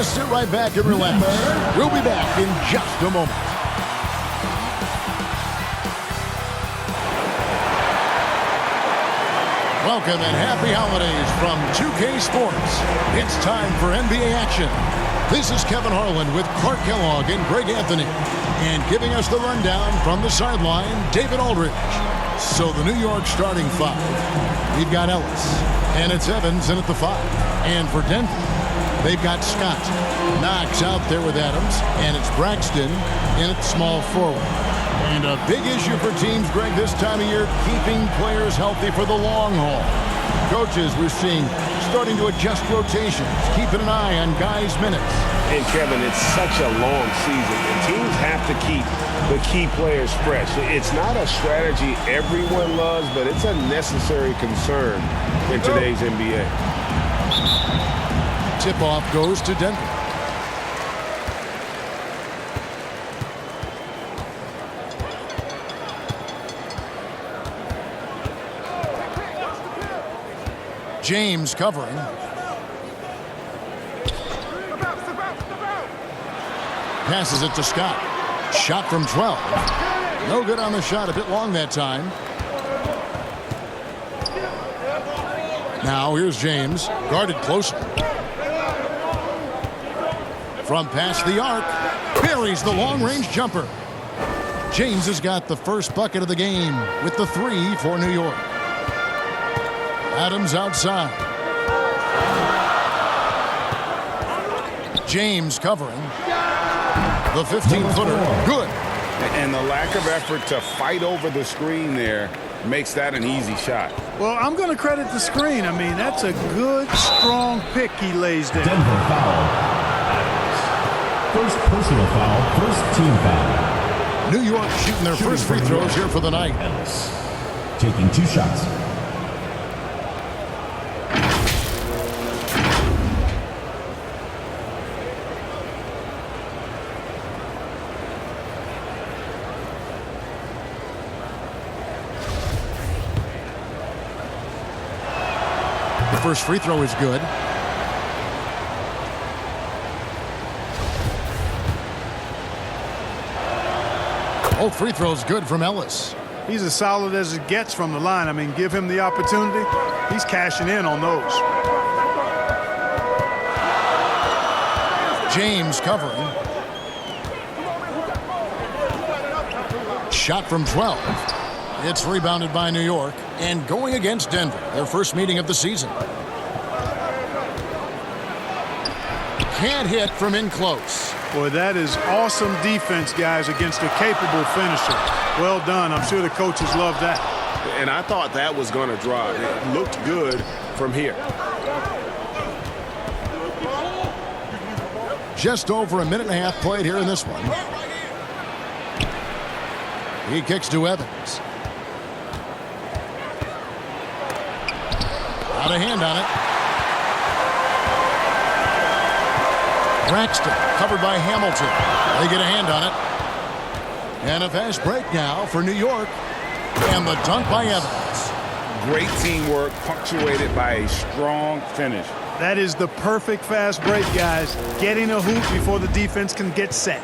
Just sit right back and relax. We'll be back in just a moment. Welcome and happy holidays from 2K Sports. It's time for NBA action. This is Kevin Harlan with Clark Kellogg and Greg Anthony. And giving us the rundown from the sideline, David Aldridge. So the New York starting five. We've got Ellis. And it's Evans in at the 5. And for Denver, they've got Scott. Knox out there with Adams. And it's Braxton in at small forward. And a big issue for teams, Greg, this time of year, keeping players healthy for the long haul. Coaches, we're seeing, starting to adjust rotations, keeping an eye on guys' minutes. And, Kevin, it's such a long season, and teams have to keep the key players fresh. It's not a strategy everyone loves, but it's a necessary concern in today's NBA. Tip-off goes to Denver. James covering. Passes it to Scott. Shot from 12. No good on the shot. A bit long that time. Now here's James. Guarded closely. From past the arc. Buries the long-range jumper. James has got the first bucket of the game with the 3 for New York. Adams outside. James covering. The 15-footer, good. And the lack of effort to fight over the screen there makes that an easy shot. Well, I'm going to credit the screen. I mean, that's a good, strong pick he lays there. Denver foul. First personal foul, first team foul. New York shooting their first free throws here for the night. Ellis taking 2 shots. First free throw is good. Both free throws good from Ellis. He's as solid as it gets from the line. I mean, give him the opportunity. He's cashing in on those. James covering. Shot from 12. It's rebounded by New York and going against Denver, their first meeting of the season. Can't hit from in close. Boy, that is awesome defense, guys, against a capable finisher. Well done. I'm sure the coaches love that. And I thought that was going to drive. It looked good from here. Just over a minute and a half played here in this one. He kicks to Evans. Out of hand on it. Braxton covered by Hamilton. They get a hand on it. And a fast break now for New York. And the dunk by Evans. Great teamwork punctuated by a strong finish. That is the perfect fast break, guys. Getting a hoop before the defense can get set.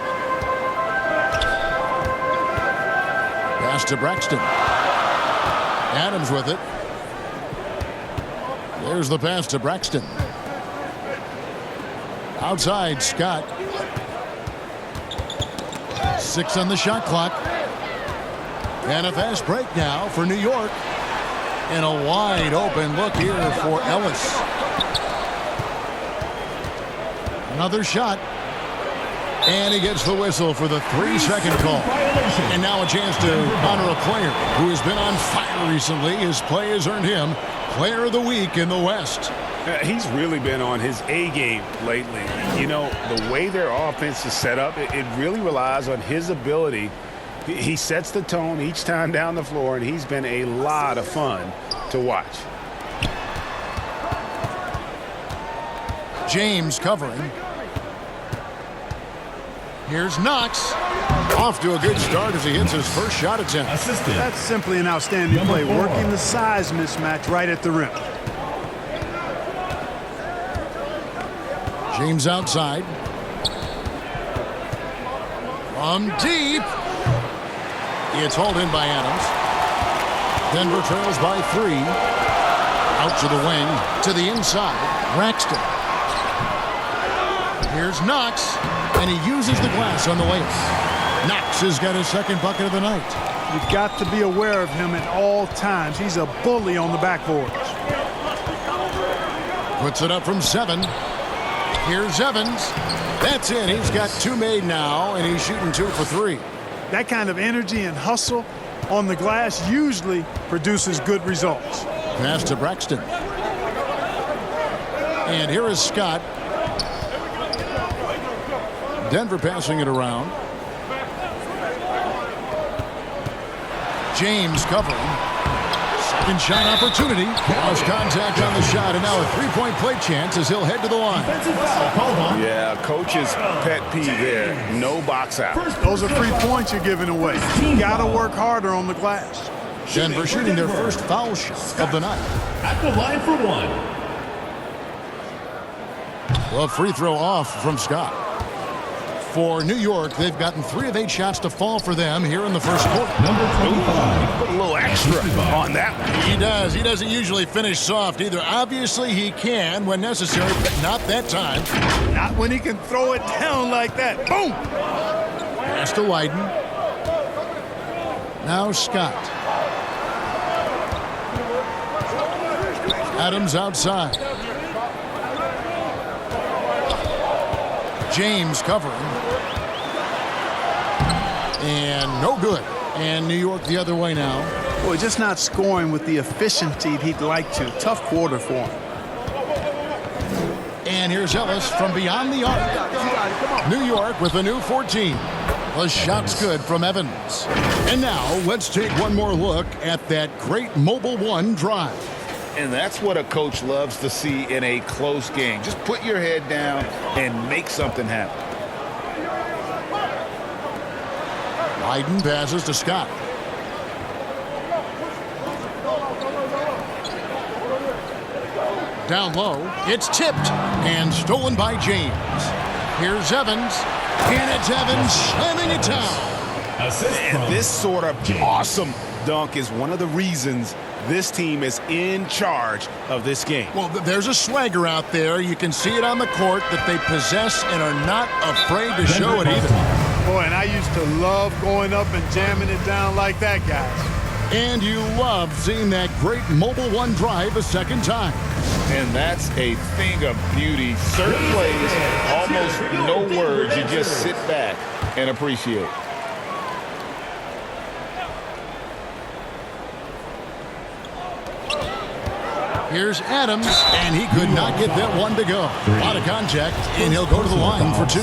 Pass to Braxton. Adams with it. There's the pass to Braxton. Outside, Scott. 6 on the shot clock. And a fast break now for New York. And a wide open look here for Ellis. Another shot. And he gets the whistle for the 3-second call. And now a chance to honor a player who has been on fire recently. His play has earned him Player of the Week in the West. He's really been on his A game lately. You know, the way their offense is set up, it really relies on his ability. He sets the tone each time down the floor, and he's been a lot of fun to watch. James covering. Here's Knox. Off to a good start as he hits his first shot attempt. Assisted. That's simply an outstanding play, working the size mismatch right at the rim. James outside. From deep. It's hauled in by Adams. Denver trails by 3. Out to the wing. To the inside. Braxton. Here's Knox. And he uses the glass on the layup. Knox has got his second bucket of the night. You've got to be aware of him at all times. He's a bully on the backboards. Puts it up from 7. Here's Evans. That's it. He's got 2 made now, and he's shooting 2 for 3. That kind of energy and hustle on the glass usually produces good results. Pass to Braxton. And here is Scott. Denver passing it around. James covering. Second shot opportunity. Lost contact on the shot, and now a 3-point play chance as he'll head to the line. Yeah, coach's pet peeve there. No box out. Those are 3 points you're giving away. You got to work harder on the glass. Denver shooting their first foul shot of the night. At the line for 1. Well, free throw off from Scott. For New York, they've gotten 3 of 8 shots to fall for them here in the first quarter. Number 25. Put a little extra on that one. He does. He doesn't usually finish soft either. Obviously, he can when necessary, but not that time. Not when he can throw it down like that. Boom! Pass to Leiden. Now Scott. Adams outside. James covering. And no good. And New York the other way now. Boy, just not scoring with the efficiency he'd like to. Tough quarter for him. And here's Ellis from beyond the arc. New York with a new 14. The shot's good from Evans. And now let's take one more look at that great Mobile One drive. And that's what a coach loves to see in a close game. Just put your head down and make something happen. Leiden passes to Scott. Down low, it's tipped and stolen by James. Here's Evans, and it's Evans slamming it down. And this sort of awesome dunk is one of the reasons this team is in charge of this game. Well, there's a swagger out there. You can see it on the court that they possess and are not afraid to show it either. Boy, and I used to love going up and jamming it down like that, guys. And you love seeing that great Mobile One drive a second time. And that's a thing of beauty. Certain plays, almost no words. You just sit back and appreciate. Here's Adams, and he could not get that one to go. Out of contact, and he'll go to the line for 2.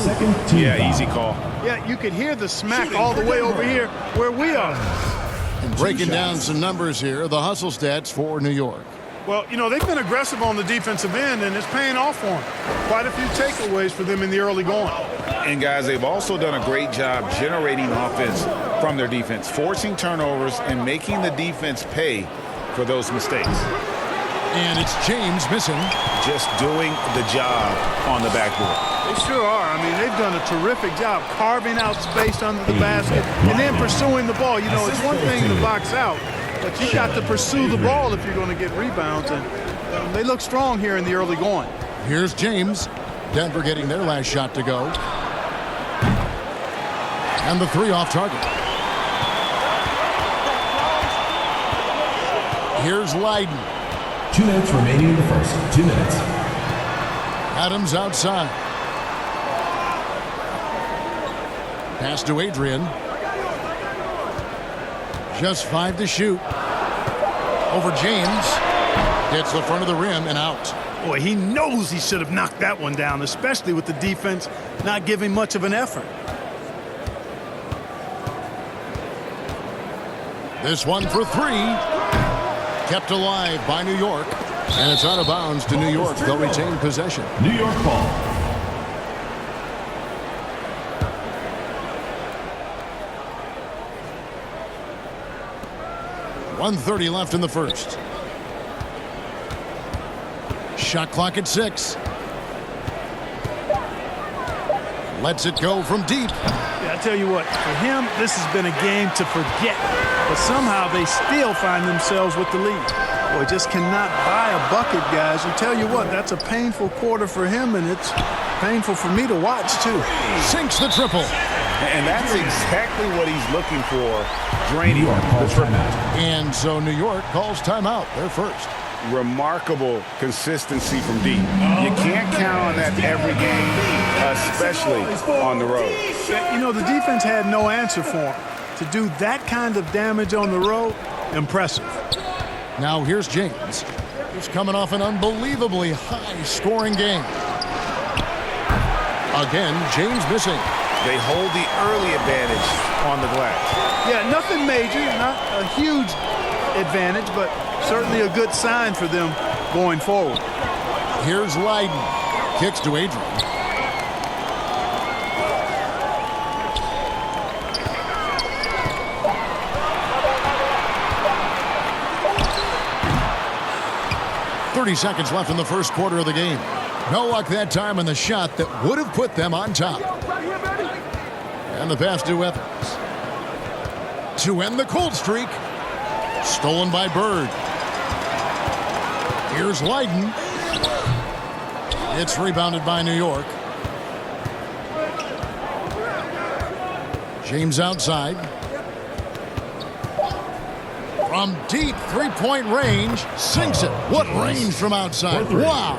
Yeah, easy call. Yeah, you could hear the smack all the way over here where we are. And breaking down some numbers here, the hustle stats for New York. Well, you know, they've been aggressive on the defensive end, and it's paying off for them. Quite a few takeaways for them in the early going. And, guys, they've also done a great job generating offense from their defense, forcing turnovers and making the defense pay for those mistakes. And it's James missing. Just doing the job on the backboard. They sure are. I mean, they've done a terrific job carving out space under the basket and then pursuing the ball. You know, it's one thing to box out, but you got to pursue the ball if you're going to get rebounds. And they look strong here in the early going. Here's James. Denver getting their last shot to go. And the 3 off target. Here's Leiden. 2 minutes remaining in the first. 2 minutes. Adams outside. Pass to Adrian. Just 5 to shoot. Over James. Hits the front of the rim and out. Boy, he knows he should have knocked that one down, especially with the defense not giving much of an effort. This one for 3. Kept alive by New York. And it's out of bounds to New York. They'll retain possession. New York ball. .130 left in the first. Shot clock at 6. Lets it go from deep. Yeah, I tell you what, for him, this has been a game to forget. But somehow they still find themselves with the lead. Boy, just cannot buy a bucket, guys. I tell you what, that's a painful quarter for him, and it's painful for me to watch, too. Sinks the triple. And that's exactly what he's looking for, draining the triple. And so New York calls timeout. They're first. Remarkable consistency from deep. You can't count on that every game, especially on the road. You know, the defense had no answer for him. To do that kind of damage on the road, impressive. Now here's James, who's coming off an unbelievably high-scoring game. Again, James missing. They hold the early advantage on the glass. Yeah, nothing major, not a huge advantage, but certainly a good sign for them going forward. Here's Leiden. Kicks to Adrian. Seconds left in the first quarter of the game. No luck that time on the shot that would have put them on top. And the pass to Evans. To end the cold streak. Stolen by Bird. Here's Leiden. It's rebounded by New York. James outside. From deep three-point range, sinks it. What range from outside? Wow.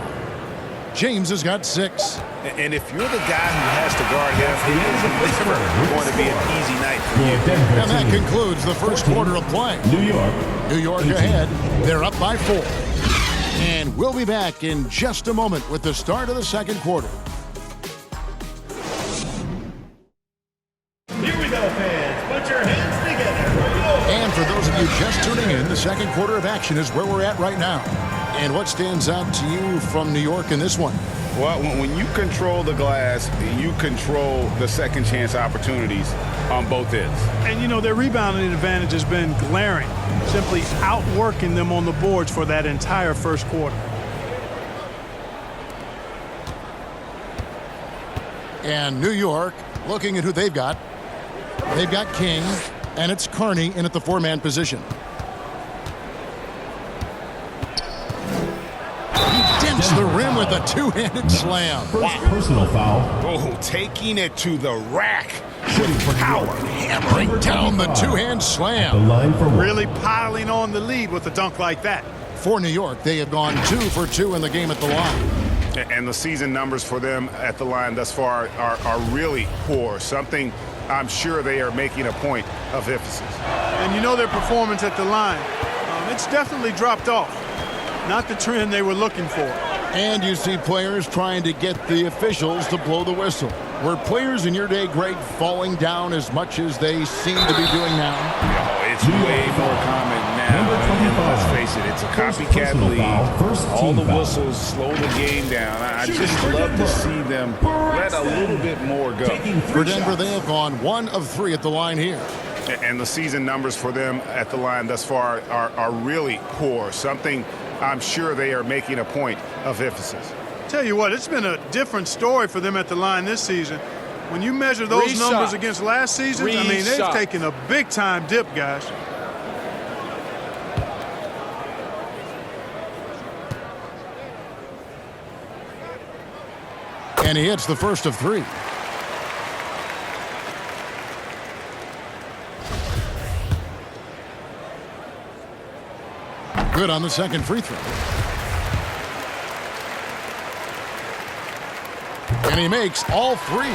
James has got 6. And if you're the guy who has to guard him, it is never going to be an easy night for you. And that concludes the first quarter of play. New York ahead. They're up by 4. And we'll be back in just a moment with the start of the second quarter. Here we go, fans. Put your hands together. And for those of you just tuning in, the second quarter of action is where we're at right now. And what stands out to you from New York in this one? Well, when you control the glass, you control the second chance opportunities on both ends. And, you know, their rebounding advantage has been glaring, simply outworking them on the boards for that entire first quarter. And New York, looking at who they've got. They've got King, and it's Carney in at the 4-man position. Dents the rim with a two-handed slam. First personal foul. Oh, taking it to the rack. Power hammering down the two-hand The slam. line for one. Really piling on the lead with a dunk like that. For New York, they have gone 2 for 2 in the game at the line. And the season numbers for them at the line thus far are really poor. Something I'm sure they are making a point of emphasis. And you know their performance at the line. It's definitely dropped off. Not the trend they were looking for. And you see players trying to get the officials to blow the whistle. Were players in your day, Greg, falling down as much as they seem to be doing now? Oh, it's way more common now. And let's face it, it's a copycat league. All the whistles slow the game down. I just love to see them let a little bit more go. For Denver, they have gone 1 of 3 at the line here. And the season numbers for them at the line thus far are really poor. Something I'm sure they are making a point of emphasis. Tell you what, it's been a different story for them at the line this season. When you measure those numbers against last season, I mean, they've taken a big-time dip, guys. And he hits the first of 3. Good on the second free throw. And he makes all 3.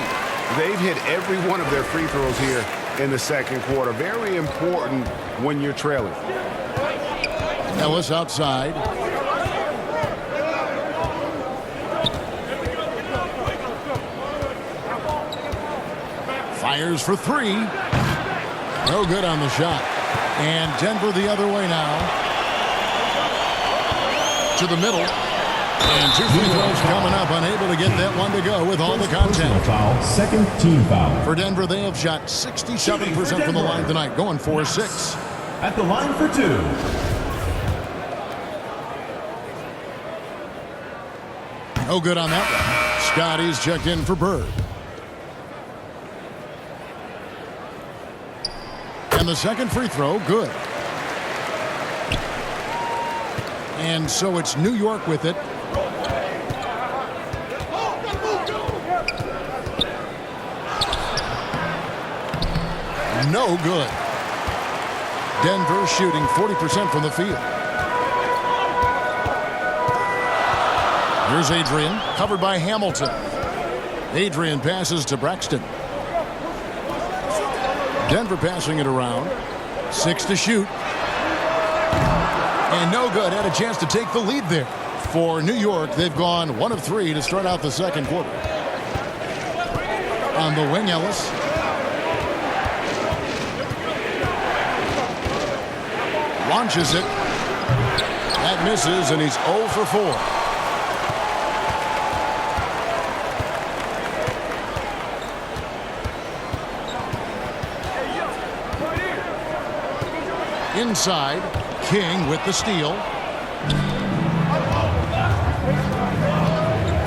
They've hit every one of their free throws here in the second quarter. Very important when you're trailing. Ellis outside. Fires for 3. No good on the shot. And Denver the other way now. To the middle. And 2 free throws coming up. Unable to get that one to go with all the contact. Foul, second team foul. For Denver, they have shot 67% from the line tonight, going 4-6. At the line for 2. No good on that one. Scotty's checked in for Bird. the second free throw, good. And so it's New York with it. No good. Denver shooting 40% from the field. Here's Adrian, covered by Hamilton. Adrian passes to Braxton. Denver passing it around. 6 to shoot. And no good. Had a chance to take the lead there. For New York, they've gone 1 of 3 to start out the second quarter. On the wing, Ellis. Launches it. That misses, and he's 0 for 4. Inside, King with the steal.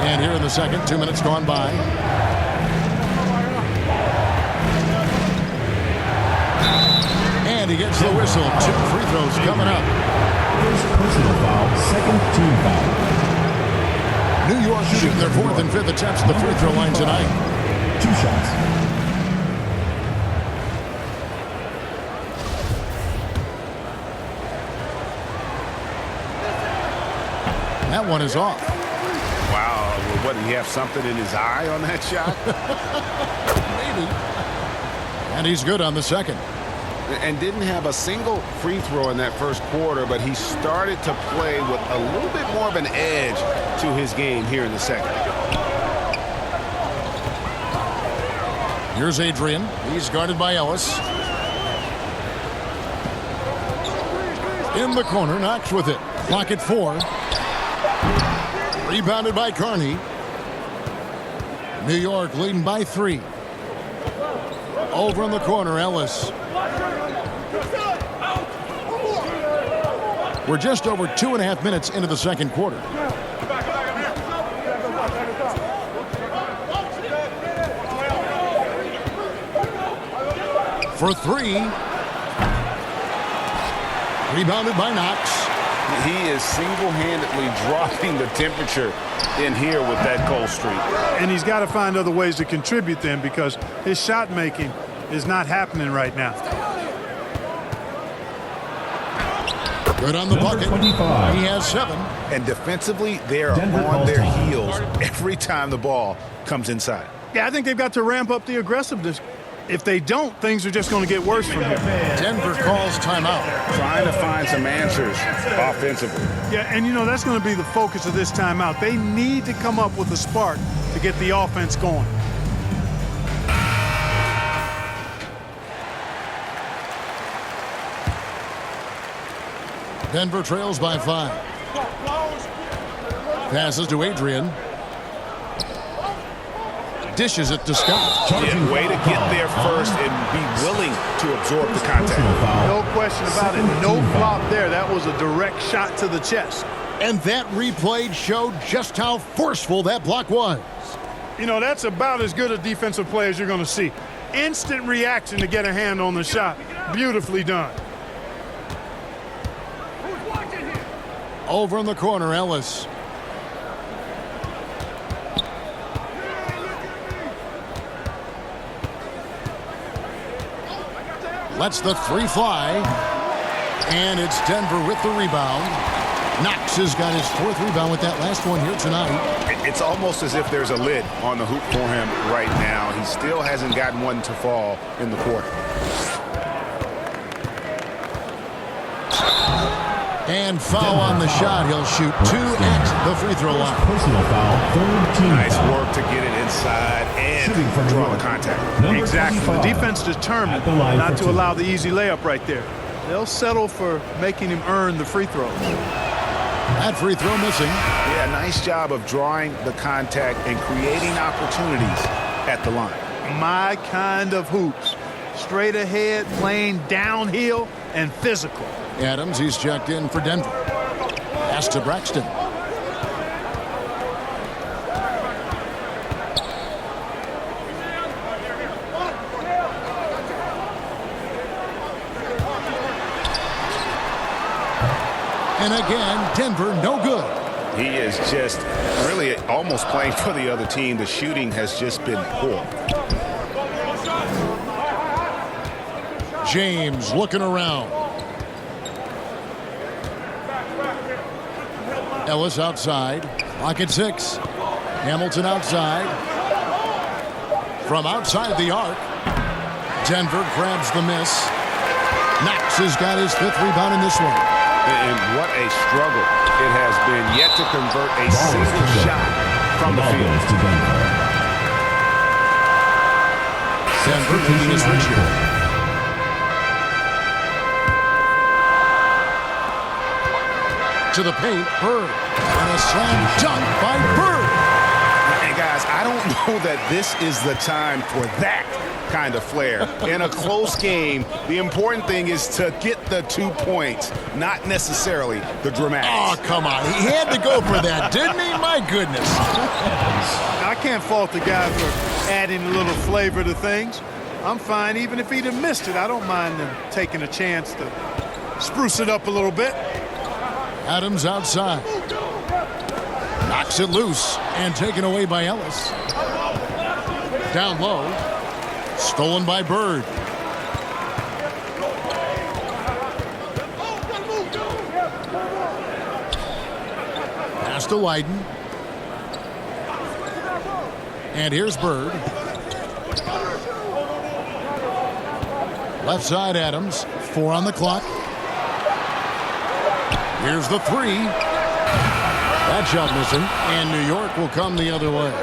And here in the second, 2 minutes gone by. And he gets the whistle. 2 free throws coming up. First personal foul, second team foul. New York shooting their 4th and 5th attempts at the free throw line tonight. 2 shots. That one is off. Wow, what, did he have something in his eye on that shot? Maybe. And he's good on the second. And didn't have a single free throw in that first quarter, but he started to play with a little bit more of an edge to his game here in the second. Here's Adrian. He's guarded by Ellis. In the corner, Knox with it. Clock at 4. Rebounded by Carney. New York leading by 3. Over in the corner, Ellis. We're just over 2.5 minutes into the second quarter. For 3. Rebounded by Knox. He is single-handedly dropping the temperature in here with that cold streak. And he's got to find other ways to contribute then, because his shot making is not happening right now. Good on the bucket. 25. He has 7. And defensively, they are Denver on their calls time. heels every time the ball comes inside. Yeah, I think they've got to ramp up the aggressiveness. If they don't, things are just going to get worse from here. Denver calls timeout. Trying to find some answers offensively. Yeah, and you know, that's going to be the focus of this timeout. They need to come up with a spark to get the offense going. Denver trails by 5. Passes to Adrian. Dishes it to Scott. Yeah, way to get there first and be willing to absorb the contact. No question about it. No flop there. That was a direct shot to the chest. And that replay showed just how forceful that block was. You know, that's about as good a defensive play as you're going to see. Instant reaction to get a hand on the shot. Beautifully done. Over in the corner, Ellis. Lets the 3 fly. And it's Denver with the rebound. Knox has got his 4th rebound with that last one here tonight. It's almost as if there's a lid on the hoop for him right now. He still hasn't gotten one to fall in the quarter. And foul on the shot. He'll shoot 2 at the free throw line. Personal foul, third team Nice foul. work to get it inside Shooting from and the draw the line. contact. Number Exactly. The 25. defense determined At the line not for to 2. allow the easy layup right there. They'll settle for making him earn the free throw. That free throw missing. Yeah, nice job of drawing the contact and creating opportunities at the line. My kind of hoops. Straight ahead, playing downhill, and physical. Adams, he's checked in for Denver. Pass to Braxton. And again, Denver no good. He is just really almost playing for the other team. The shooting has just been poor. James looking around. Ellis outside. Clock at 6. Hamilton outside. From outside the arc. Denver grabs the miss. Knox has got his 5th rebound in this one. And what a struggle it has been yet to convert a single shot from the field. Denver leading his rich here. To the paint, Bird. And a slam dunk by Bird. And guys, I don't know that this is the time for that kind of flair. In a close game, the important thing is to get the 2 points, not necessarily the dramatics. Oh, come on. He had to go for that, didn't he? My goodness. I can't fault the guy for adding a little flavor to things. I'm fine. Even if he'd have missed it, I don't mind them taking a chance to spruce it up a little bit. Adams outside. Knocks it loose and taken away by Ellis. Down low. Stolen by Bird. Pass to Leiden. And here's Bird. Left side Adams. 4 on the clock. Here's the 3. That shot missing. And New York will come the other way.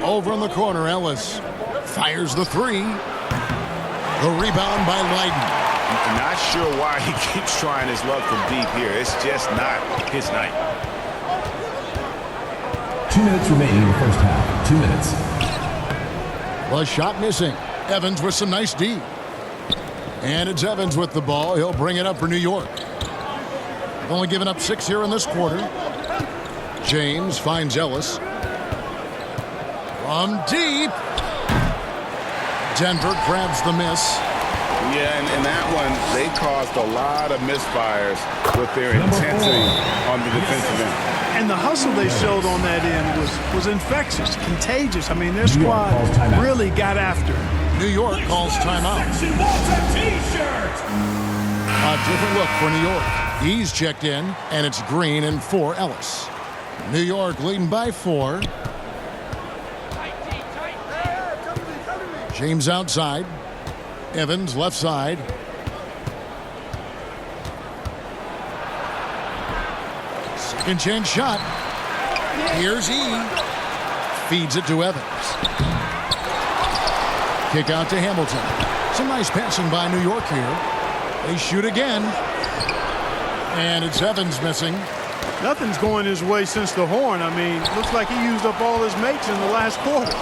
Over in the corner, Ellis fires the 3. The rebound by Leiden. I'm not sure why he keeps trying his luck from deep here. It's just not his night. 2 minutes remaining in the first half. 2 minutes. The shot missing. Evans with some nice D. And it's Evans with the ball. He'll bring it up for New York. Only given up 6 here in this quarter. James finds Ellis. From deep. Denver grabs the miss. Yeah, and that one, they caused a lot of misfires with their intensity on the defensive end. And the hustle they showed on that end was infectious, contagious. I mean, their squad really got after it. New York calls timeout. A different look for New York. He's checked in, and it's Green and for Ellis. New York leading by 4. James outside. Evans left side. Second chance shot. Here's E. Feeds it to Evans. Kick out to Hamilton. Some nice passing by New York here. They shoot again. And it's Evans missing. Nothing's going his way since the horn. I mean, looks like he used up all his mates in the last quarter.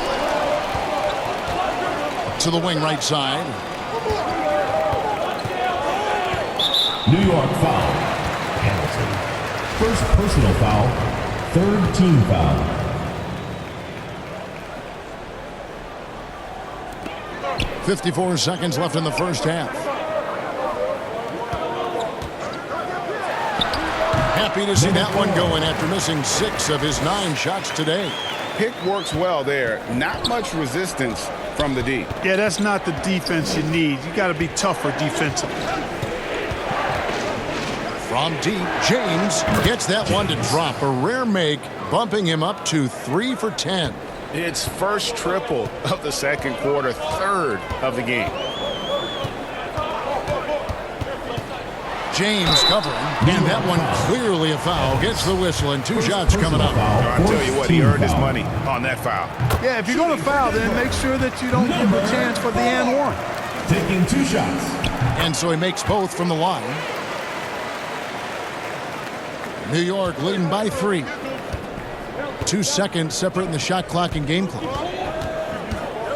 To the wing right side. New York foul. Hamilton. First personal foul. 3rd team foul. .54 seconds left in the first half. Happy to see that one going after missing 6 of his 9 shots today. Pick works well there. Not much resistance from the D. Yeah, that's not the defense you need. You got to be tougher defensively. From deep, James gets that one to drop. A rare make, bumping him up to 3 for 10. It's first triple of the second quarter, 3rd of the game. James covering, and that one clearly a foul. Gets the whistle, and 2 shots coming up. I'll tell you what, he earned his money on that foul. Yeah, if you're going to foul, then make sure that you don't give a chance for the and one. Taking 2 shots. And so he makes both from the line. New York leading by 3. 2 seconds separating the shot clock and game clock.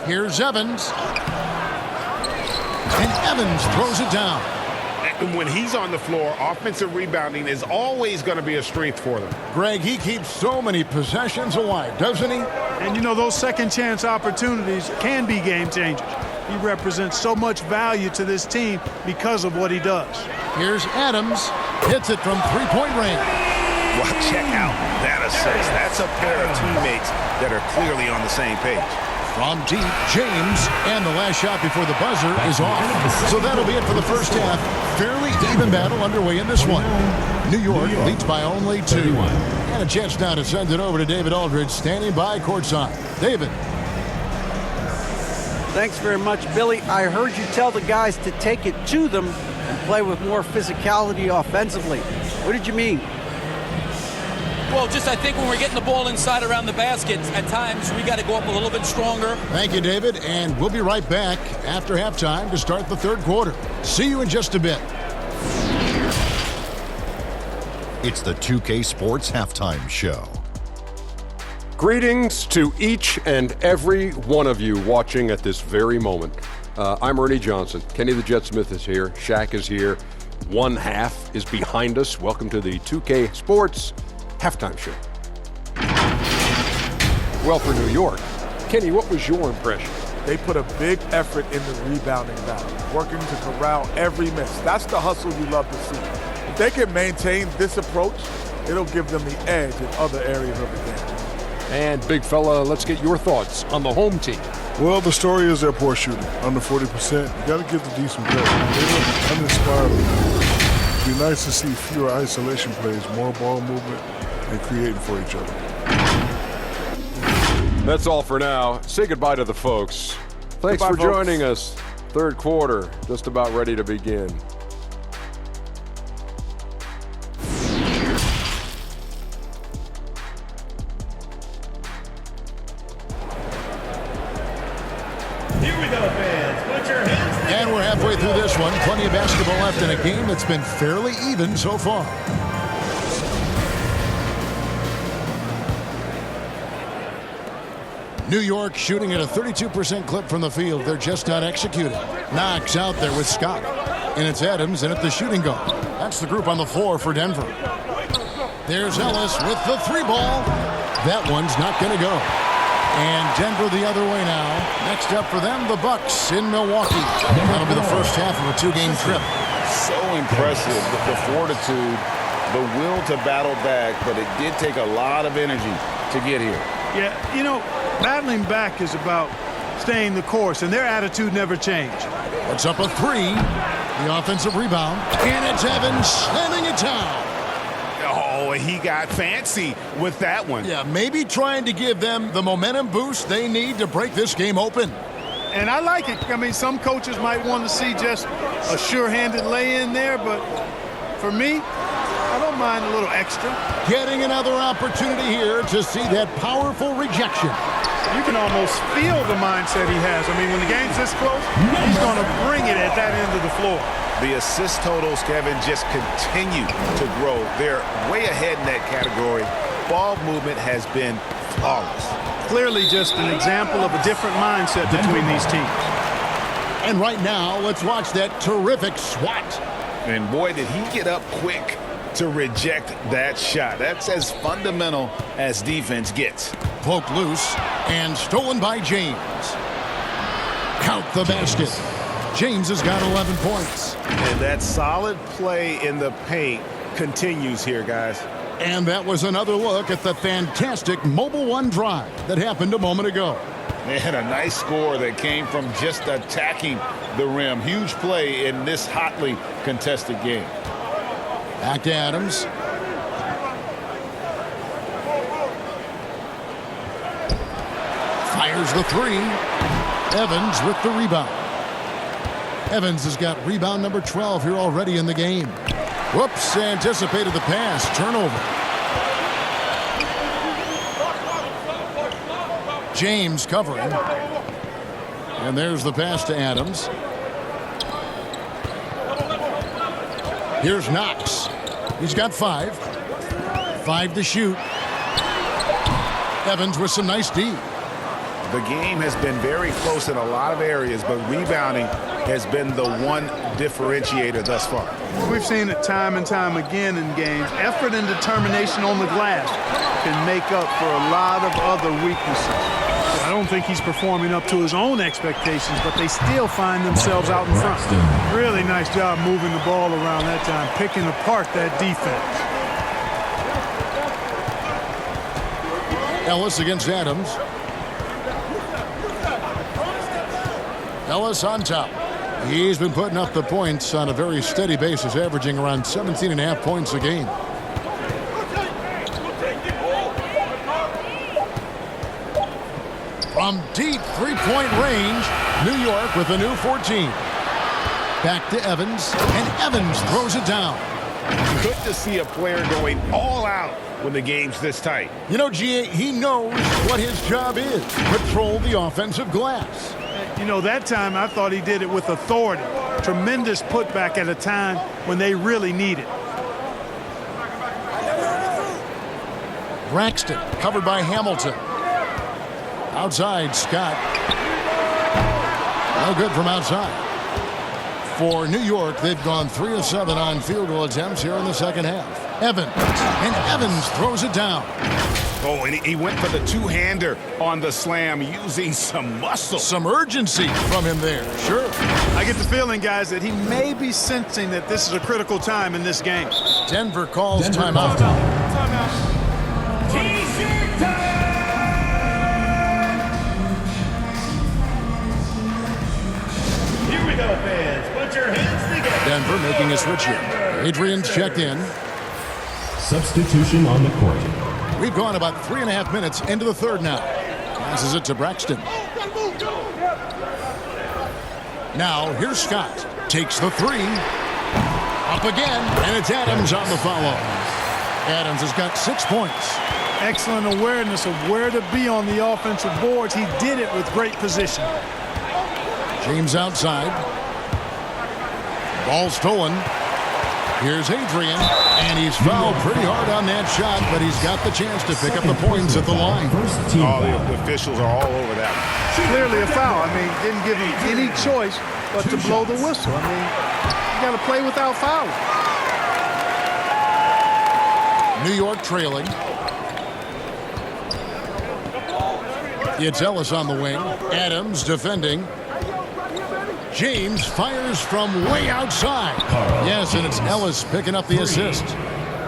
Here's Evans. And Evans throws it down. And when he's on the floor, offensive rebounding is always going to be a strength for them. Greg, he keeps so many possessions alive, doesn't he? And, you know, those second chance opportunities can be game changers. He represents so much value to this team because of what he does. Here's Adams. Hits it from three-point range. Well, check out that assist. That's a pair of teammates that are clearly on the same page. From deep, James, and the last shot before the buzzer is off. So that'll be it for the first half. Fairly even battle underway in this one. New York leads by only 2. And a chance now to send it over to David Aldridge, standing by courtside. David. Thanks very much, Billy. I heard you tell the guys to take it to them and play with more physicality offensively. What did you mean? Well, just I think when we're getting the ball inside around the basket, at times we got to go up a little bit stronger. Thank you, David, and we'll be right back after halftime to start the third quarter. See you in just a bit. It's the 2K Sports Halftime Show. Greetings to each and every one of you watching at this very moment. I'm Ernie Johnson. Kenny the Jet Smith is here. Shaq is here. One half is behind us. Welcome to the 2K Sports Halftime Show. Well, for New York, Kenny, what was your impression? They put a big effort in the rebounding battle, working to corral every miss. That's the hustle you love to see. If they can maintain this approach, it'll give them the edge in other areas of the game. And big fella, let's get your thoughts on the home team. Well, the story is their poor shooting, under 40%. You got to give the D some credit. They look uninspired. It'd be nice to see fewer isolation plays, more ball movement, and creating for each other. That's all for now. Say goodbye to the folks. Thanks for joining us. Third quarter, just about ready to begin. And we're halfway through this one. Plenty of basketball left in a game that's been fairly even so far. New York shooting at a 32% clip from the field. They're just not executing. Knox out there with Scott. And it's Adams in at the shooting guard. That's the group on the floor for Denver. There's Ellis with the 3-ball. That one's not going to go. And Denver the other way now. Next up for them, the Bucks in Milwaukee. That'll be the first half of a 2-game trip. So impressive with the fortitude, the will to battle back, but it did take a lot of energy to get here. Yeah, you know, battling back is about staying the course, and their attitude never changed. It's up a 3. The offensive rebound. And it's Evans slamming it down. Oh, he got fancy with that one. Yeah, maybe trying to give them the momentum boost they need to break this game open. And I like it. I mean, some coaches might want to see just a sure-handed lay-in there, but for me, I don't mind a little extra. Getting another opportunity here to see that powerful rejection. You can almost feel the mindset he has. I mean, when the game's this close, he's going to bring it at that end of the floor. The assist totals, Kevin, just continue to grow. They're way ahead in that category. Ball movement has been flawless. Clearly just an example of a different mindset between these teams. And right now, let's watch that terrific swat. And boy, did he get up quick to reject that shot. That's as fundamental as defense gets. Poked loose and stolen by James. Count the basket. James has got 11 points. And that solid play in the paint continues here, guys. And that was another look at the fantastic Mobile One drive that happened a moment ago. They had a nice score that came from just attacking the rim. Huge play in this hotly contested game. Back to Adams. Fires the 3. Evans with the rebound. Evans has got rebound number 12 here already in the game. Whoops, anticipated the pass. Turnover. James covering. And there's the pass to Adams. Here's Knox. He's got 5. 5 to shoot. Evans with some nice D. The game has been very close in a lot of areas, but rebounding has been the one differentiator thus far. We've seen it time and time again in games. Effort and determination on the glass can make up for a lot of other weaknesses. I don't think he's performing up to his own expectations, but they still find themselves out in front. Really nice job moving the ball around that time, picking apart that defense. Ellis against Adams. Ellis on top. He's been putting up the points on a very steady basis, averaging around 17.5 points a game. From deep three-point range, New York with a new 14. Back to Evans, and Evans throws it down. Good to see a player going all out when the game's this tight. You know, G.A., he knows what his job is. Patrol the offensive glass. You know, that time I thought he did it with authority. Tremendous putback at a time when they really need it. Braxton covered by Hamilton. Outside, Scott. No good from outside. For New York, they've gone 3 of 7 on field goal attempts here in the second half. Evans, and Evans throws it down. Oh, and he went for the two-hander on the slam using some muscle. Some urgency from him there, sure. I get the feeling, guys, that he may be sensing that this is a critical time in this game. Denver calls timeout. Here we go, fans. Put your hands together. Denver making a switch here. Adrian's checked in. Substitution on the court. We've gone about 3.5 minutes into the third now. Passes it to Braxton. Now, here's Scott. Takes the three. Up again, and it's Adams on the follow. Adams has got 6 points. Excellent awareness of where to be on the offensive boards. He did it with great position. James outside. Ball stolen. Here's Adrian, and he's fouled pretty hard on that shot, but he's got the chance to pick up the points at the line. Oh, the officials are all over that. Clearly a foul. I mean, didn't give him any choice but to blow the whistle. I mean, you got to play without fouling. New York trailing. It's Ellis on the wing. Adams defending. James fires from way outside. Yes, and it's Ellis picking up the assist.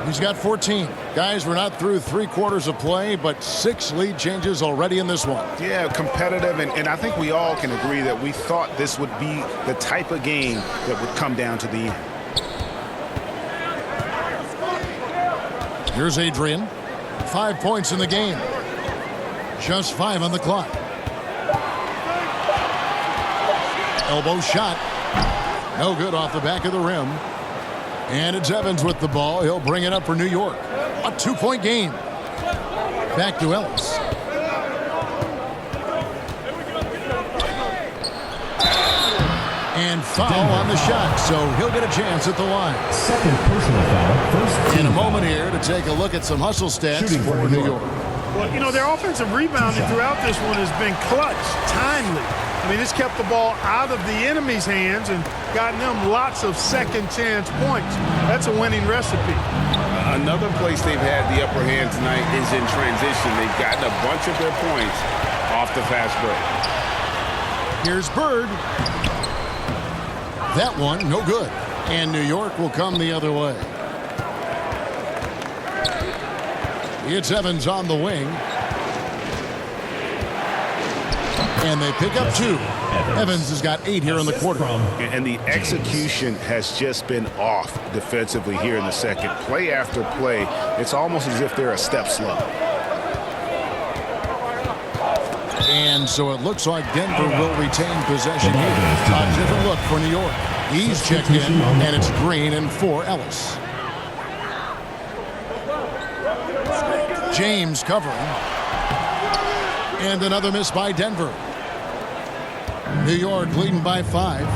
He's got 14. Guys, we're not through 3/4 of play, but 6 lead changes already in this one. Yeah, competitive, and I think we all can agree that we thought this would be the type of game that would come down to the end. Here's Adrian. 5 points in the game. Just 5 on the clock. Elbow shot. No good off the back of the rim. And it's Evans with the ball. He'll bring it up for New York. A 2-point game. Back to Ellis. And foul on the shot, so he'll get a chance at the line. Second personal foul. First In a moment here to take a look at some hustle stats for New York. Well, you know, their offensive rebounding throughout this one has been clutch, timely. I mean, it's kept the ball out of the enemy's hands and gotten them lots of second chance points. That's a winning recipe. Another place they've had the upper hand tonight is in transition. They've gotten a bunch of their points off the fast break. Here's Bird. That one, no good. And New York will come the other way. It's Evans on the wing. And they pick up 2. Evans has got 8 here in the quarter. And the execution has just been off defensively here in the second. Play after play, it's almost as if they're a step slow. And so it looks like Denver will retain possession here. A different look for New York. He's checked in, and it's Green and for Ellis. James covering. And another miss by Denver. New York leading by 5.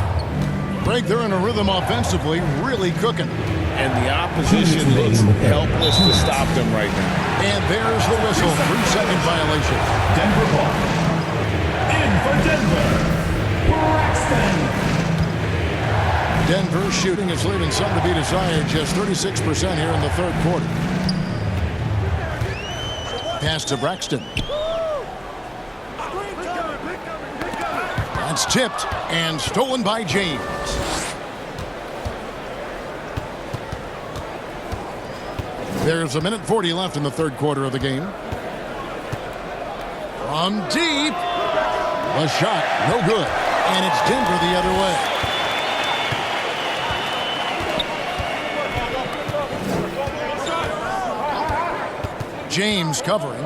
Greg, they're in a rhythm offensively, really cooking. And the opposition looks helpless to stop them right now. And there's the whistle. 3-second violation. Denver ball. In for Denver. Braxton. Denver shooting is leaving some to be desired. Just 36% here in the third quarter. It's tipped and stolen by James. There's 1:40 left in the third quarter of the game. From deep. A shot, no good. And it's Denver the other way. James covering.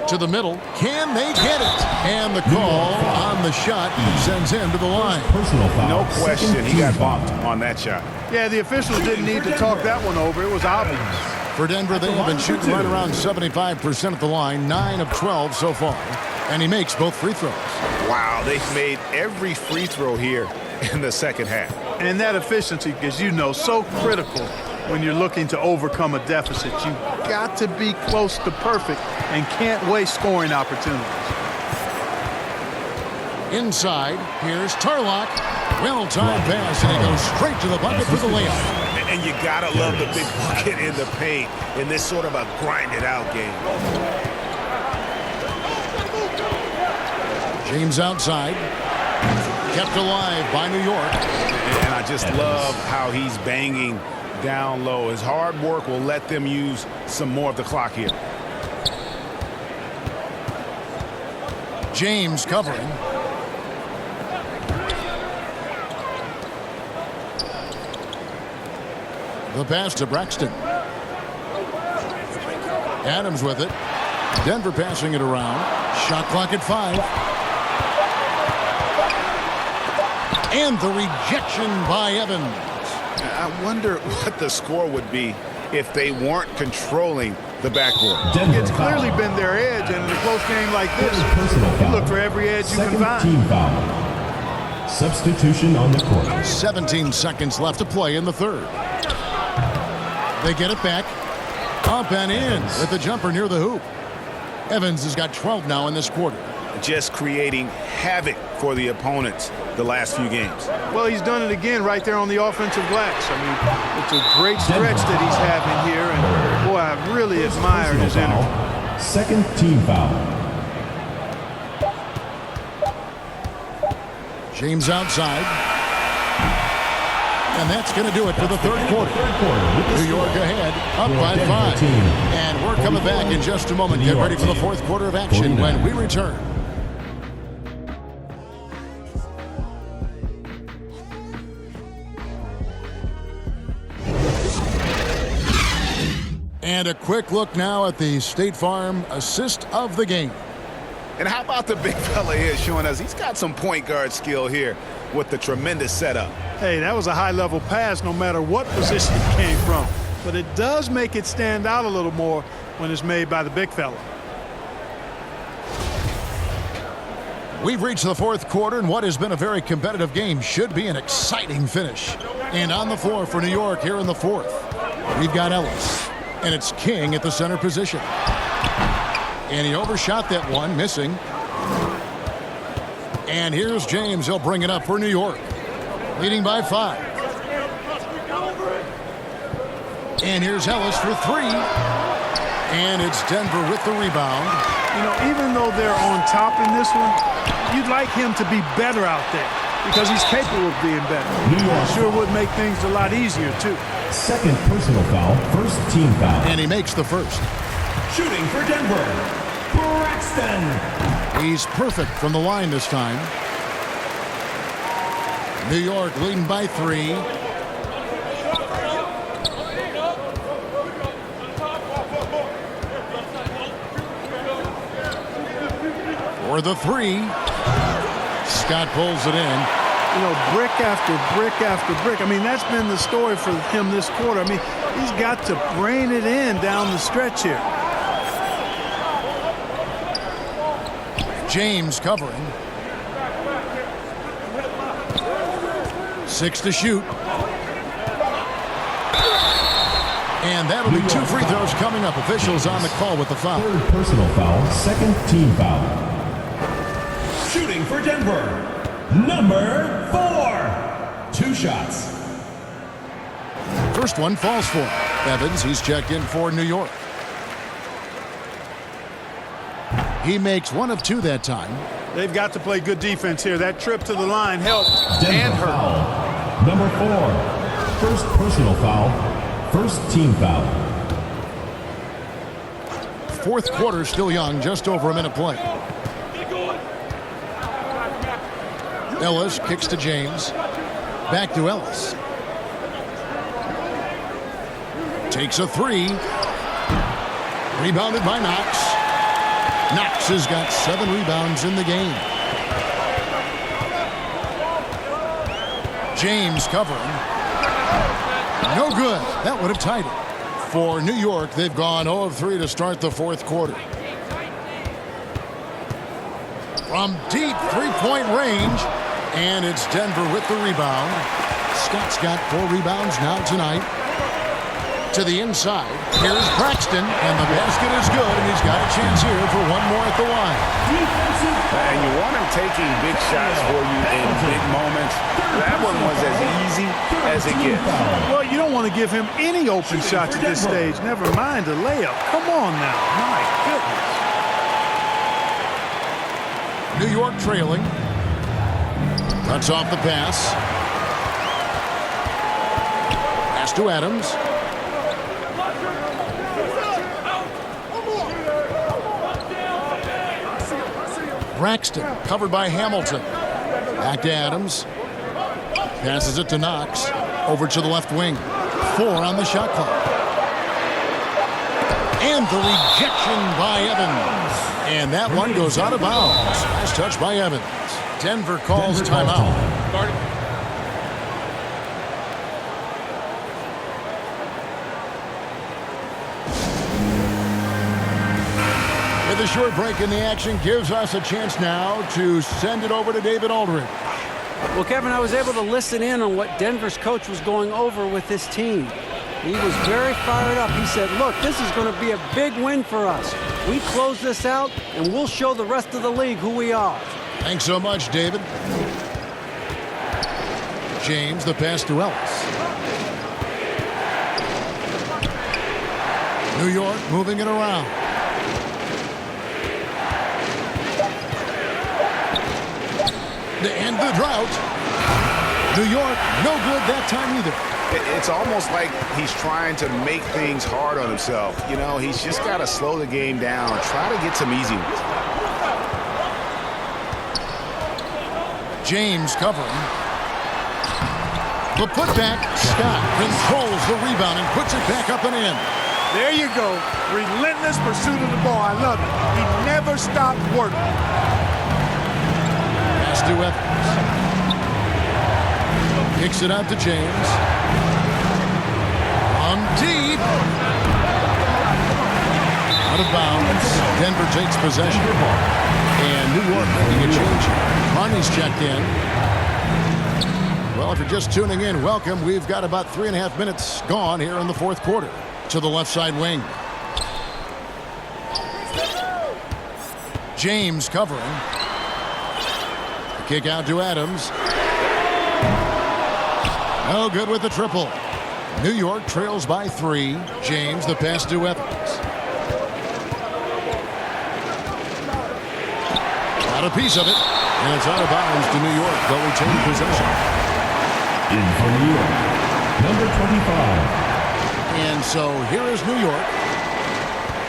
To the middle. Can they get it? And the call on the shot sends him to the line. Personal foul. No question, he got bumped on that shot. Yeah, the officials didn't need to talk that one over. It was obvious. For Denver, they have been shooting right around 75% at the line, 9 of 12 so far. And he makes both free throws. Wow, they've made every free throw here in the second half. And that efficiency, as you know, so critical when you're looking to overcome a deficit. You've got to be close to perfect and can't waste scoring opportunities. Inside, here's Tarlock. Well-timed pass, and he goes straight to the bucket for the layup. And you gotta love the big bucket in the paint in this sort of a grinded-out game. James outside. Kept alive by New York. And I just love how he's banging down low. His hard work will let them use some more of the clock here. James covering. The pass to Braxton. Adams with it. Denver passing it around. Shot clock at 5. And the rejection by Evans. I wonder what the score would be if they weren't controlling the backboard. It's clearly been their edge, and in a close game like this, you look for every edge you can find. Team foul. Substitution on the court. 17 seconds left to play in the third. They get it back. Up and in with the jumper near the hoop. Evans has got 12 now in this quarter. Just creating havoc for the opponents the last few games. Well, he's done it again right there on the offensive glass. I mean, it's a great stretch that he's having here, and boy, I really admired his energy. Second team foul. James outside. And that's going to do it for the third quarter. New York ahead, up by 5. And we're coming back in just a moment. Get ready for the fourth quarter of action when we return. And a quick look now at the State Farm assist of the game. And how about the big fella here showing us he's got some point guard skill here with the tremendous setup. Hey, that was a high-level pass no matter what position it came from. But it does make it stand out a little more when it's made by the big fella. We've reached the fourth quarter, and what has been a very competitive game should be an exciting finish. And on the floor for New York here in the fourth, we've got Ellis. And it's King at the center position. And he overshot that one, missing. And here's James. He'll bring it up for New York. Leading by 5. And here's Ellis for 3. And it's Denver with the rebound. You know, even though they're on top in this one, you'd like him to be better out there because he's capable of being better. Sure would make things a lot easier, too. Second personal foul, first team foul. And he makes the first. Shooting for Denver, Braxton. He's perfect from the line this time. New York leading by 3. For the 3. Scott pulls it in. You know, brick after brick after brick. I mean, that's been the story for him this quarter. I mean, he's got to brain it in down the stretch here. James covering. 6 to shoot. And that'll be 2 free throws coming up. Officials on the call with the foul. Third personal foul, second team foul. Shooting for Denver, number 4. 2 shots. First one falls for Evans. He's checked in for New York. He makes one of two that time. They've got to play good defense here. That trip to the line helped Denver and hurt. foul. Number 4. First personal foul. First team foul. Fourth quarter still young, just over a minute play. Ellis kicks to James. Back to Ellis. Takes a three. Rebounded by Knox. Knox has got 7 rebounds in the game. James covering. No good. That would have tied it. For New York, they've gone 0 of 3 to start the fourth quarter. From deep three-point range, and it's Denver with the rebound. Scott's got 4 rebounds now tonight. To the inside, here's Braxton, and the basket is good, and he's got a chance here for one more at the line. And you want him taking big shots for you in big moments. That one was as easy as it gets. Well, you don't want to give him any open shots at this stage. Never mind a layup. Come on now. My goodness. New York trailing. Cuts off the pass. Pass to Adams. Braxton covered by Hamilton. Back to Adams. Passes it to Knox. Over to the left wing. 4 on the shot clock. And the rejection by Evans. And that one goes out of bounds. Nice touch by Evans. Denver calls timeout. With a short break in the action gives us a chance now to send it over to David Aldridge. Well, Kevin, I was able to listen in on what Denver's coach was going over with this team. He was very fired up. He said, look, this is going to be a big win for us. We close this out, and we'll show the rest of the league who we are. Thanks so much, David. James, the pass to Ellis. New York moving it around. To end the drought. New York, no good that time either. It's almost like he's trying to make things hard on himself. You know, he's just got to slow the game down, try to get some easy ones. James covering. The putback. Scott controls the rebound and puts it back up and in. There you go. Relentless pursuit of the ball. I love it. He never stopped working. Pass to Evans. Kicks it out to James. On deep. Out of bounds. Denver takes possession. And New York making a change. Conley's checked in. Well, if you're just tuning in, welcome. We've got about 3.5 minutes gone here in the fourth quarter. To the left side wing. James covering. The kick out to Adams. No good with the triple. New York trails by 3. James, the pass to Evans. Got a piece of it. And it's out of bounds to New York. They'll retain possession. In for New York, number 25. And so here is New York.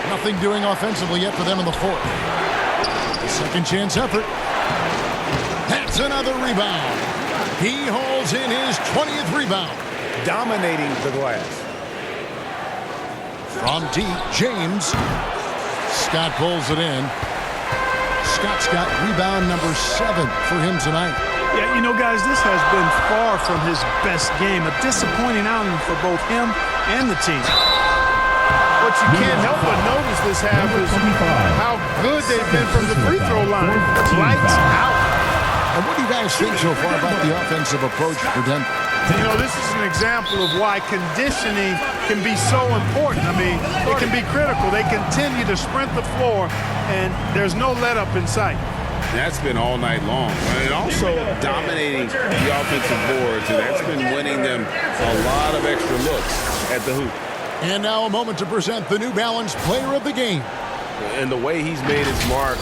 Nothing doing offensively yet for them in the fourth. The second chance effort. That's another rebound. He holds in his 20th rebound. Dominating the glass. From deep, James. Scott pulls it in. Scott's got rebound number 7 for him tonight. Yeah, you know, guys, this has been far from his best game. A disappointing outing for both him and the team. What you can't help but notice this half is how good they've been from the free throw line. Lights out. And what do you guys think so far about the offensive approach for Denver? You know, this is an example of why conditioning can be so important. I mean, it can be critical. They continue to sprint the floor, and there's no let-up in sight. That's been all night long. And also dominating the offensive boards, and that's been winning them a lot of extra looks at the hoop. And now a moment to present the New Balance Player of the Game. And the way he's made his mark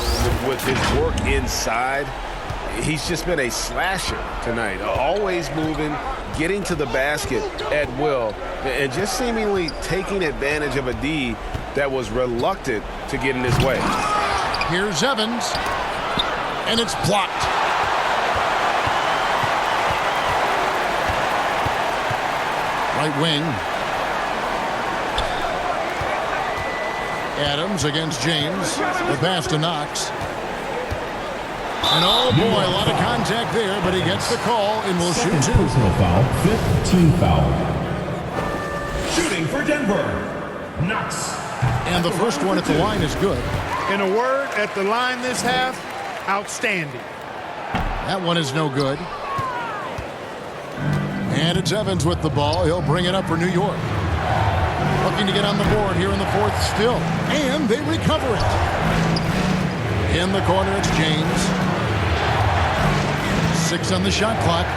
with his work inside, he's just been a slasher tonight. Always moving, getting to the basket at will, and just seemingly taking advantage of a D that was reluctant to get in his way. Here's Evans, and it's blocked. Right wing. Adams against James. The pass to Knox. And oh boy, a lot of contact there, but he gets the call and will shoot two. Personal foul, 15 foul. Shooting for Denver, Knox. And the first one at the line is good. In a word, at the line this half, outstanding. That one is no good. And it's Evans with the ball. He'll bring it up for New York. Looking to get on the board here in the fourth still. And they recover it. In the corner, it's James. 6 on the shot clock.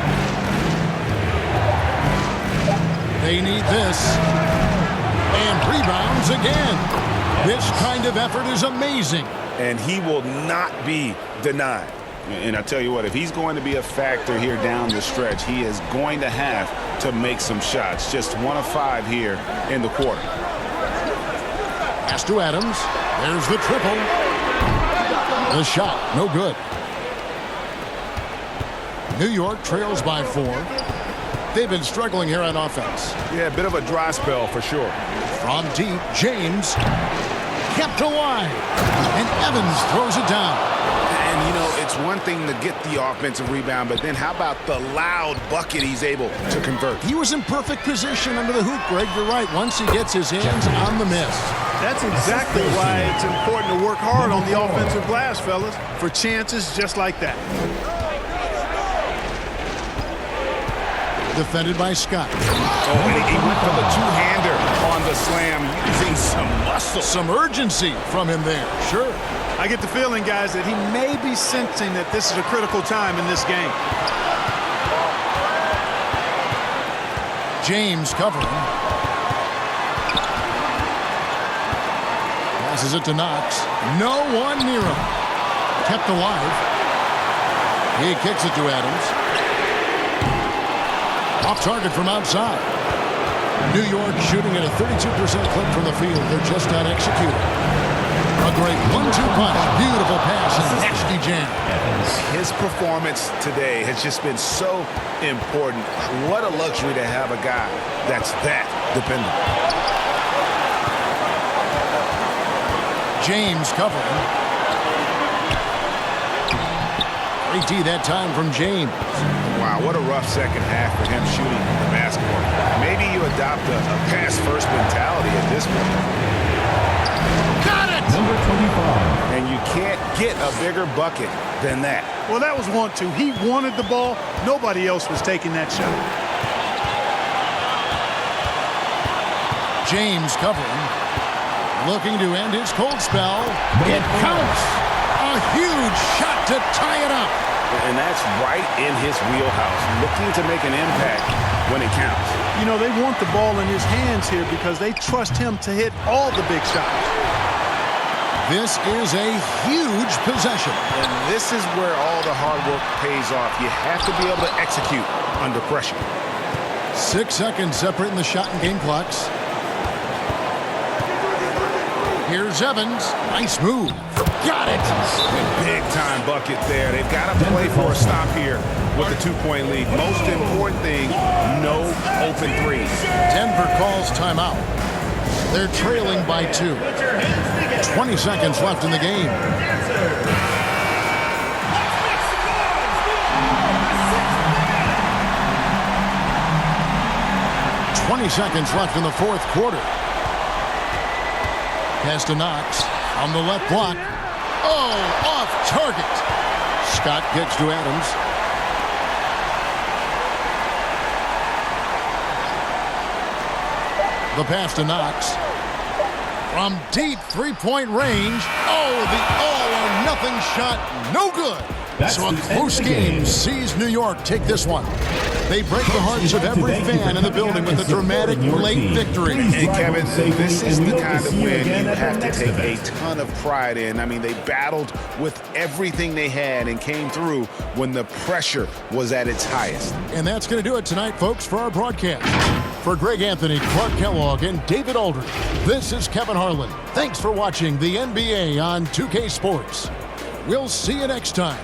They need this. And rebounds again. This kind of effort is amazing. And he will not be denied. And I tell you what, if he's going to be a factor here down the stretch, he is going to have to make some shots. Just 1 of 5 here in the quarter. Pass to Adams. There's the triple. The shot, no good. New York trails by 4. They've been struggling here on offense. Yeah, a bit of a dry spell for sure. From deep, James kept alive. And Evans throws it down. And, you know, it's one thing to get the offensive rebound, but then how about the loud bucket he's able to convert? He was in perfect position under the hoop, Greg. You're right. Once he gets his hands on the miss. That's exactly why it's important to work hard on the offensive glass, fellas, for chances just like that. Defended by Scott. Oh, and he went for the two-hander on the slam, using some muscle. Some urgency from him there. Sure. I get the feeling, guys, that he may be sensing that this is a critical time in this game. James covering. Passes it to Knox. No one near him. Kept alive. He kicks it to Adams. Off target from outside. New York shooting at a 32% clip from the field. They're just not executing. A great 1-2 punch. Beautiful pass and nasty jam. His performance today has just been so important. What a luxury to have a guy that's that dependable. James covering. Great D that time from James. Wow, what a rough second half for him shooting the basketball. Maybe you adopt a pass-first mentality at this point. Got it! Number 25. And you can't get a bigger bucket than that. Well, that was 1-2. He wanted the ball. Nobody else was taking that shot. James covering. Looking to end his cold spell. It counts. A huge shot to tie it up. And that's right in his wheelhouse, looking to make an impact when it counts. You know, they want the ball in his hands here because they trust him to hit all the big shots. This is a huge possession. And this is where all the hard work pays off. You have to be able to execute under pressure. 6 seconds separating the shot and game clocks. Here's Evans. Nice move. Got it. Big time bucket there. They've got to play for a stop here with the 2-point lead. Most important thing, no open threes. Denver calls timeout. They're trailing by 2. 20 seconds left in the game. Seconds left in the fourth quarter. Pass to Knox on the left block. Oh, off target. Scott kicks to Adams. The pass to Knox. From deep three-point range. Oh, the all-or-nothing shot. No good. So a close game sees New York take this one. They break the hearts of every fan in the building with a dramatic late victory. And Kevin, this is the kind of win you have to take a ton of pride in. I mean, they battled with everything they had and came through when the pressure was at its highest. And that's going to do it tonight, folks, for our broadcast. For Greg Anthony, Clark Kellogg, and David Aldridge, this is Kevin Harlan. Thanks for watching the NBA on 2K Sports. We'll see you next time.